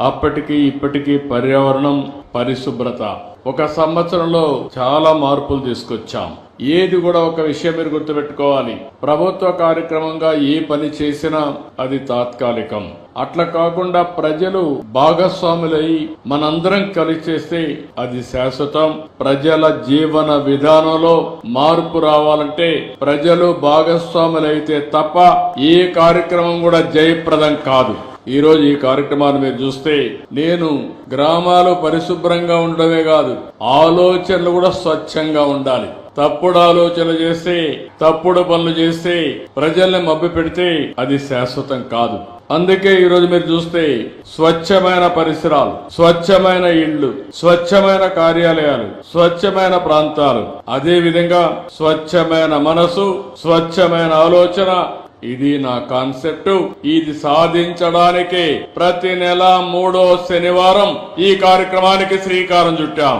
అప్పటికి ఇప్పటికీ పర్యావరణం, పరిశుభ్రత ఒక సంవత్సరంలో చాలా మార్పులు తీసుకొచ్చాం. ఏది కూడా ఒక విషయం మీరు గుర్తుపెట్టుకోవాలి, ప్రభుత్వ కార్యక్రమంగా ఏ పని చేసినా అది తాత్కాలికం. అట్లా కాకుండా ప్రజలు భాగస్వాములై మనందరం కలిసి చేస్తే అది శాశ్వతం. ప్రజల జీవన విధానంలో మార్పు రావాలంటే ప్రజలు భాగస్వాములైతే తప్ప ఏ కార్యక్రమం కూడా జయప్రదం కాదు. ఈ రోజు ఈ కార్యక్రమాన్ని మీరు చూస్తే నేను గ్రామాలు పరిశుభ్రంగా ఉండడమే కాదు, ఆలోచనలు కూడా స్వచ్ఛంగా ఉండాలి. తప్పుడు ఆలోచన చేస్తే, తప్పుడు పనులు చేస్తే, ప్రజల్ని మభ్య పెడితే అది శాశ్వతం కాదు. అందుకే ఈ రోజు మీరు చూస్తే స్వచ్ఛమైన పరిసరాలు, స్వచ్ఛమైన ఇళ్లు, స్వచ్ఛమైన కార్యాలయాలు, స్వచ్ఛమైన ప్రాంతాలు, అదే విధంగా స్వచ్ఛమైన మనసు, స్వచ్ఛమైన ఆలోచన, ఇది నా కాన్సెప్ట్. ఇది సాధించడానికే ప్రతి నెల 3వ శనివారం ఈ కార్యక్రమానికి శ్రీకారం చుట్టాం.